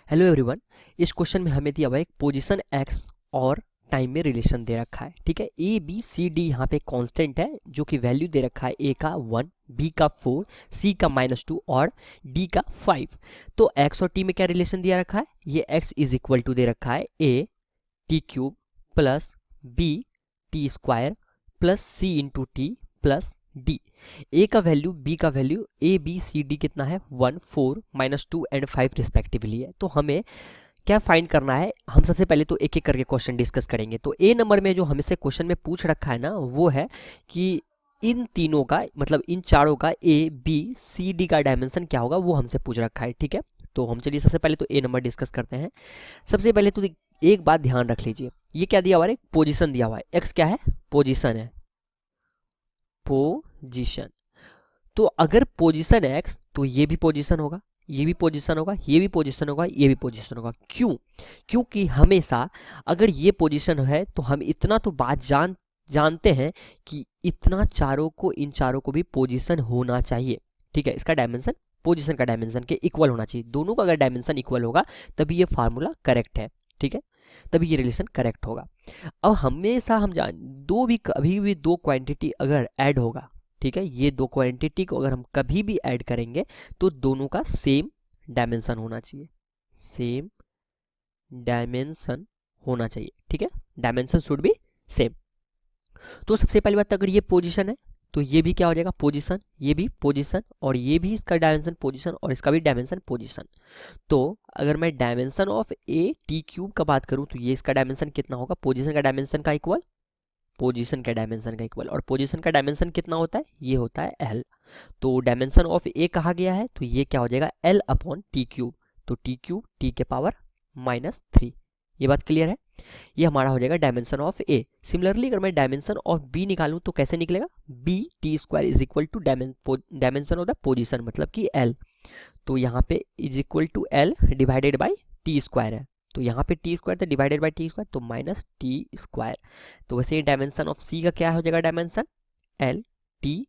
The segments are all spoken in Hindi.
Hello everyone. इस क्वेश्चन में हमें दिया हुआ है एक पोजीशन एक्स और टाइम में रिलेशन दे रखा है। ठीक है, ए बी सी डी यहाँ पे कांस्टेंट है जो कि वैल्यू दे रखा है ए का 1, बी का 4, सी का -2 और डी का 5। तो एक्स और टी में क्या रिलेशन दिया रखा है, ये एक्स इज इक्वल टू दे रखा है a t cube plus b T square plus c into t plus d. A का वैल्यू, बी का value, a b c d कितना है 1, 4, -2 एंड 5 रिस्पेक्टिवली है। तो हमें क्या फाइंड करना है, हम सबसे पहले तो एक एक करके क्वेश्चन डिस्कस करेंगे। तो ए नंबर में जो हमसे क्वेश्चन में पूछ रखा है ना, वो है कि इन तीनों का मतलब इन चारों का ए बी सी डी का डायमेंशन क्या होगा, वो हमसे पूछ रखा है। ठीक है, तो हम चलिए सबसे पहले तो ए नंबर डिस्कस करते हैं। सबसे पहले तो एक बात ध्यान रख लीजिए, ये क्या दिया हुआ है, पोजीशन दिया हुआ है। एक्स क्या है, पोजीशन है, पोजीशन। तो अगर पोजीशन एक्स तो ये भी पोजीशन होगा, ये भी पोजीशन होगा, ये भी पोजीशन होगा, ये भी पोजीशन होगा। क्यों? क्योंकि हमेशा अगर ये पोजीशन है तो हम इतना तो बात जानते हैं कि इतना चारों को, इन चारों को भी पोजीशन होना चाहिए। ठीक है, इसका डायमेंशन पोजीशन का डायमेंशन के इक्वल होना चाहिए। दोनों का अगर डायमेंशन इक्वल होगा तभी ये फार्मूला करेक्ट है। ठीक है, तभी ये रिलेशन करेक्ट होगा। अब हमेशा हम जान दो भी, कभी भी दो क्वांटिटी अगर ऐड होगा, ठीक है, ये दो क्वांटिटी को अगर हम कभी भी ऐड करेंगे तो दोनों का सेम डायमेंशन होना चाहिए, सेम डायमेंशन होना चाहिए। ठीक है, डायमेंशन शुड बी सेम। तो सबसे पहली बात, अगर ये पोजीशन है तो ये भी क्या हो जाएगा, पोजीशन, ये भी पोजीशन और ये भी इसका डायमेंशन पोजीशन और इसका भी डायमेंशन पोजीशन। तो अगर मैं dimension of A t cube का बात करूं तो ये इसका डायमेंशन कितना होगा, पोजीशन का डायमेंशन का इक्वल, पोजीशन के डायमेंशन का इक्वल। और पोजीशन का डायमेंशन कितना होता है, ये होता है एल। तो डायमेंशन ऑफ ए कहा गया है तो ये क्या हो जाएगा, एल अपॉन टी क्यूब। तो टी क्यूब टी के पावर -3। ये बात क्लियर है, ये हमारा हो जाएगा डायमेंशन ऑफ ए। सिमिलरली अगर मैं डायमेंशन ऑफ बी निकालूं तो कैसे निकलेगा, B T square is equal to dimension of the position मतलब कि एल। तो यहाँ पे is equal to L divided by T square है। तो यहाँ पे टी स्क्वायर था डिवाइडेड बाई टी स्क्वायर, तो माइनस टी स्क्वायर। तो वैसे डायमेंशन ऑफ सी का क्या हो जाएगा, डायमेंशन एल टी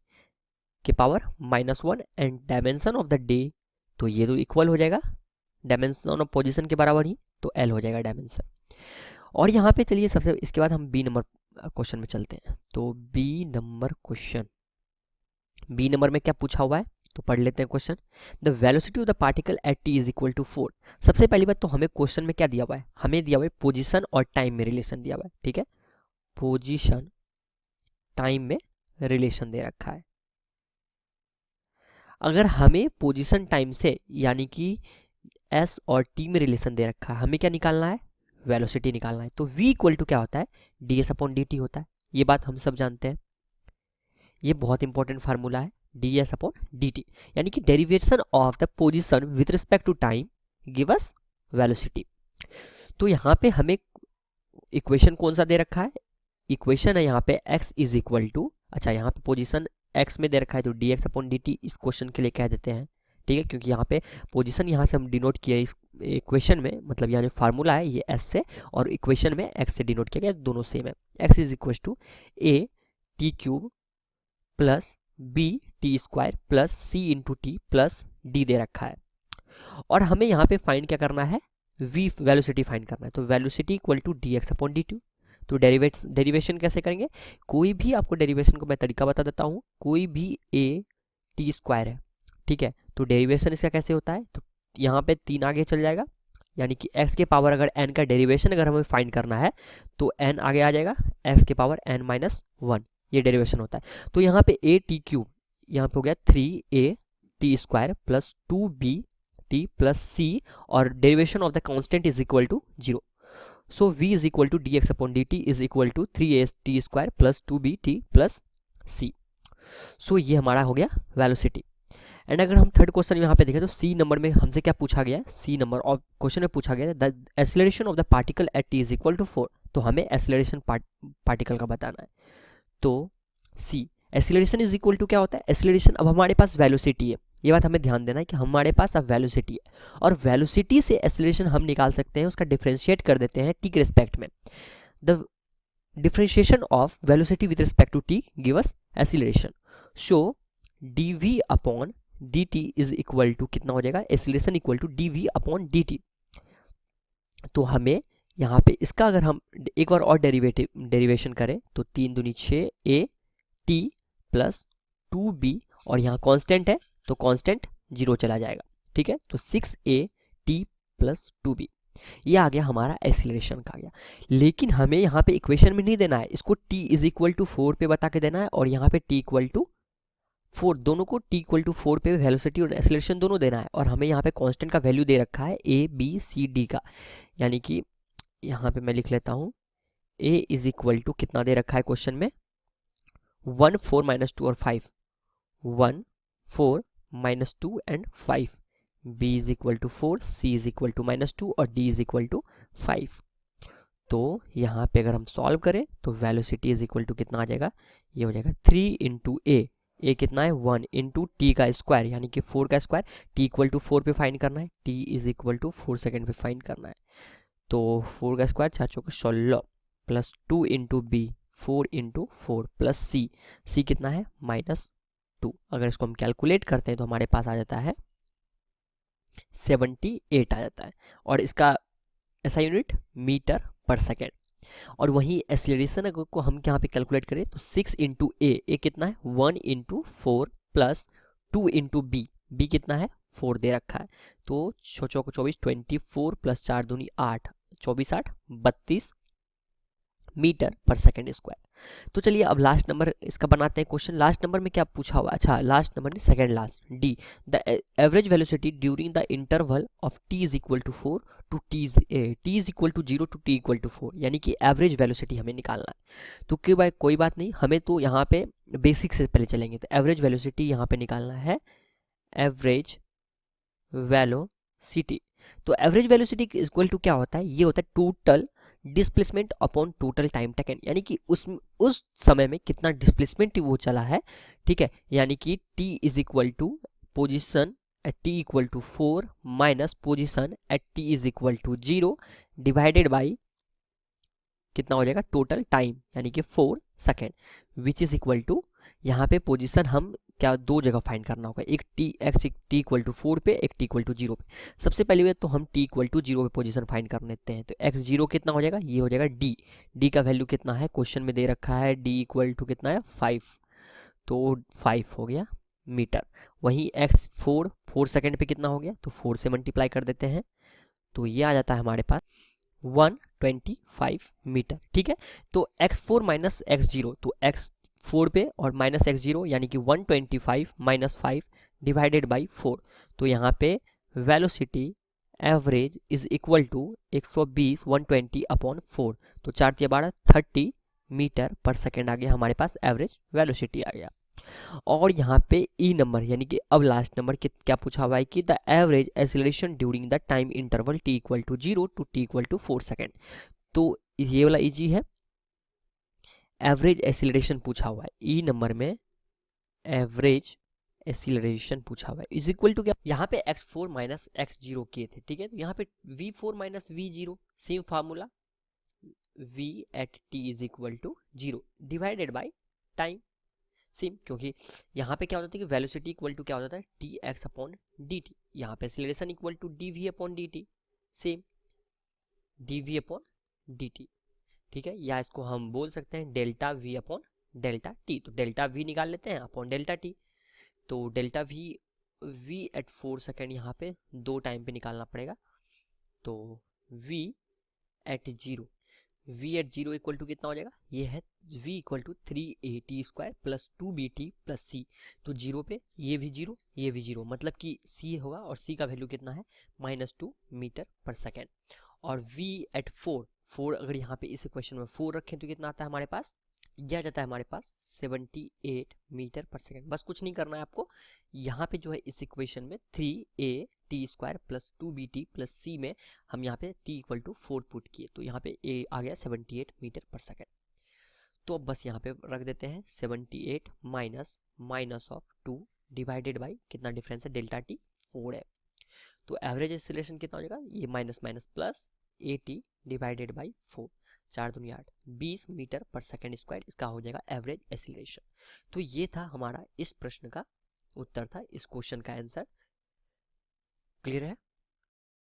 के power -1 and dimension of the day, तो ये तो इक्वल हो जाएगा डायमेंशन ऑफ पोजीशन के बराबर ही, तो एल हो जाएगा डायमेंशन। और यहाँ पे चलिए सबसे इसके बाद हम बी नंबर क्वेश्चन में चलते हैं। तो B number question, B number में क्या पूछा हुआ है तो पढ़ लेते हैं question. The velocity of the particle at t is equal to 4। सबसे पहली बात तो हमें क्वेश्चन में क्या दिया हुआ है, हमें दिया हुआ है पोजीशन और टाइम में रिलेशन दिया हुआ है। ठीक है, पोजीशन टाइम में रिलेशन दे रखा है। अगर हमें पोजीशन टाइम से यानी कि एस और टी में रिलेशन दे रखा है, हमें क्या निकालना है, वेलोसिटी निकालना है। तो v इक्वल टू क्या होता है, d s upon d T होता है। ये बात हम सब जानते हैं, ये बहुत इंपॉर्टेंट फार्मूला है, d s upon d t, यानी कि derivation of the position with respect to time give us velocity. तो यहाँ पे हमें इक्वेशन कौन सा दे रखा है, इक्वेशन है यहाँ पे x इज इक्वल टू, अच्छा यहाँ पे पोजीशन x में दे रखा है तो D x upon d T इस क्वेश्चन के लिए कह देते हैं। ठीक है, क्योंकि यहाँ पे पोजीशन यहाँ से हम डिनोट किया इस इक्वेशन में, मतलब यानी फार्मूला है ये s से और इक्वेशन में x से डिनोट किया गया, दोनों सेम है। x is equal to a t cube plus b T square plus c into t plus d दे रखा है। और हमें यहाँ पे फाइंड क्या करना है, v वेलोसिटी फाइंड करना है। तो velocity equal to d x upon d two. तो डेरिवेशन कैसे करेंगे, कोई भी आपको डेरिवेशन को मैं तरीका बता देता हूँ। कोई भी a टी स्क्वायर है, ठीक है, तो डेरिवेशन इसका कैसे होता है, तो यहाँ पे 3 आगे चल जाएगा, यानी कि x के पावर अगर n का डेरिवेशन अगर हमें फाइंड करना है तो n आगे आ जाएगा, x के पावर n-1, ये डेरिवेशन होता है। तो यहाँ पे a टी क्यूब, यहाँ पे हो गया 3a t square plus 2b t plus c और derivation of the constant is equal to 0। So v is equal to d x upon d t is equal to 3a t square plus 2b t plus c। So ये हमारा हो गया वेलोसिटी। एंड अगर हम थर्ड क्वेश्चन यहाँ पे देखें तो सी नंबर में हमसे क्या पूछा गया है, सी नंबर ऑफ क्वेश्चन में पूछा गया है the acceleration of the particle at t is equal to 4। तो हमें एक्सेलरेशन पार्टिकल का बताना है। तो see acceleration is equal to क्या होता है, एक्सेलरेशन, अब हमारे पास वेलोसिटी है, ये बात हमें ध्यान देना है कि हमारे पास अब वेलोसिटी है और वेलोसिटी से एक्सेलरेशन हम निकाल सकते हैं, उसका डिफरेंशिएट कर देते हैं टी के रिस्पेक्ट में। The differentiation of velocity with respect to t give us acceleration. So d v upon d t is equal to कितना हो जाएगा, acceleration equal to d v upon d t. तो हमें यहाँ पे इसका अगर हम एक बार और डेरिवेशन करें तो 3 दूनी 6 ए टी प्लस 2b, और यहाँ कांस्टेंट है तो कांस्टेंट 0 चला जाएगा, ठीक है। तो 6a टी प्लस 2b, ये आ गया हमारा एक्सीलरेशन का आ गया। लेकिन हमें यहाँ पे इक्वेशन में नहीं देना है, इसको t इज इक्वल टू 4 पे बता के देना है, और यहाँ पे t इक्वल टू 4, दोनों को t इक्वल टू 4 पे वेलोसिटी और एक्सीलरेशन दोनों देना है। और हमें यहाँ पे कांस्टेंट का वैल्यू दे रखा है a b c d का, यानी कि यहाँ पे मैं लिख लेता हूँ a इज इक्वल टू कितना दे रखा है क्वेश्चन में, 1 4 माइनस 2 और 5, 1 4 minus 2 and 5, b is equal to 4, c is equal to minus 2 और d इज इक्वल टू 5। तो यहाँ पे अगर हम सॉल्व करें तो वेलोसिटी इज इक्वल टू कितना आ जाएगा, ये हो जाएगा 3 इंटू ए कितना है 1 इंटू टी का स्क्वायर यानी कि 4 का स्क्वायर, टी इक्वल टू 4 पे फाइंड करना है, t is equal to 4 second पे फाइंड करना है। तो 4 का स्क्वायर 4 चौका 16 plus 2 into b 4 into 4 plus c कितना है -2। अगर इसको हम कैलकुलेट करते हैं तो हमारे पास आ जाता है 78 आ जाता है, और इसका ऐसा यूनिट मीटर पर सेकेंड। और वहीं एक्सीलरेशन अगर को हम यहाँ पे कैलकुलेट करें तो 6 इंटू ए कितना है 1 इंटू 4 प्लस 2 इंटू बी कितना है 4 दे रखा है। तो 24 24 प्लस 4 दूनी 8, 24 8 32 मीटर पर सेकेंड स्क्वायर। तो चलिए अब लास्ट नंबर इसका बनाते हैं क्वेश्चन। लास्ट नंबर में क्या पूछा हुआ, अच्छा लास्ट नंबर में second last d, the average velocity during the interval of t is equal to 4 to t is equal to 0 to t equal to 4, यानी कि एवरेज वेलोसिटी हमें निकालना है। तो कोई बात नहीं, हमें तो यहाँ पे बेसिक से पहले चलेंगे। तो एवरेज वेलोसिटी यहाँ पे निकालना है, एवरेज वेलोसिटी। तो एवरेज वेलोसिटी इक्वल टू क्या होता है, ये होता है total displacement upon total time taken, यानी कि उस समय में कितना डिस्प्लेसमेंट वो चला है, ठीक है। यानी कि t is equal to position at t equal to 4 minus position at t is equal to 0 divided by कितना हो जाएगा टोटल टाइम यानी कि 4 second, which is equal to यहाँ पे पोजीशन हम क्या दो जगह फाइंड करना होगा, एक टी इक्वल टू 4 पे, एक टी इक्वल टू 0 पे। सबसे पहले तो हम टी इक्वल टू 0 पे पोजीशन फाइंड कर लेते हैं। तो एक्स 0 कितना हो जाएगा, ये हो जाएगा डी का वैल्यू कितना है क्वेश्चन में दे रखा है, डी इक्वल टू कितना है 5, तो 5 हो गया मीटर। वहीं एक्स 4 सेकेंड पे कितना हो गया, तो 4 से मल्टीप्लाई कर देते हैं, तो ये आ जाता है हमारे पास 125 मीटर, ठीक है। तो x4 माइनस x0, तो x4 पे और माइनस x0 यानी कि 125 माइनस 5 डिवाइडेड बाई 4। तो यहाँ पे velocity average is equal to 120 120 upon 4, तो 4 से 12 30 मीटर पर सेकेंड आ गया हमारे पास, एवरेज वेलोसिटी आ गया। और यहाँ पे ई नंबर यानी कि अब लास्ट नंबर क्या पूछा हुआ है कि the average acceleration during the time interval t equal to 0 to t equal to 4 second. तो ये वाला इजी है, एवरेज एक्सीलरेशन पूछा हुआ है ई नंबर में, एवरेज एक्सीलरेशन पूछा हुआ है इज इक्वल टू क्या, यहाँ पे x4 माइनस x0 किए थे, ठीक है। तो यहाँ पे v4 minus v0 same formula, v at t is equal to 0 divided by time same, क्योंकि यहाँ पे क्या होता है कि वेलोसिटी इक्वल टू क्या हो जाता है t x upon d t, यहाँ पे acceleration equal to d v upon d t, same d v upon d t, ठीक है। या इसको हम बोल सकते हैं delta v upon delta t. तो डेल्टा वी निकाल लेते हैं अपॉन डेल्टा टी, तो डेल्टा वी एट 4 सेकेंड यहाँ पे दो टाइम पे निकालना पड़ेगा। तो v at 0, v at 0 equal to कितना हो जाएगा, ये है v equal to 3at square plus 2bt plus c. तो 0 पे ये भी 0 ये भी 0, मतलब कि c होगा, और c का वैल्यू कितना है -2 मीटर पर सेकेंड। और v एट 4 अगर यहाँ पे इस इक्वेशन में 4 रखें तो कितना आता है हमारे पास, यह जाता है हमारे पास 78 मीटर पर सेकेंड। बस कुछ नहीं करना है आपको, यहाँ पे जो है इस इक्वेशन में 3at square plus 2bt plus सी में हम यहाँ पे t इक्वल टू 4 पुट किए, तो यहाँ पे a आ गया 78 मीटर पर सेकेंड। तो अब बस यहाँ पे रख देते हैं 78 माइनस ऑफ 2 डिवाइडेड बाई कितना डिफरेंस है डेल्टा टी 4 है। तो एवरेज एक्सीलरेशन कितना हो जाएगा, ये minus minus plus at divided by 4, 4 दूनी 8, 20 मीटर पर सेकेंड स्क्वायर, इसका हो जाएगा एवरेज एक्सीलरेशन। तो ये था हमारा इस प्रश्न का उत्तर था, इस क्वेश्चन का आंसर। क्लियर है।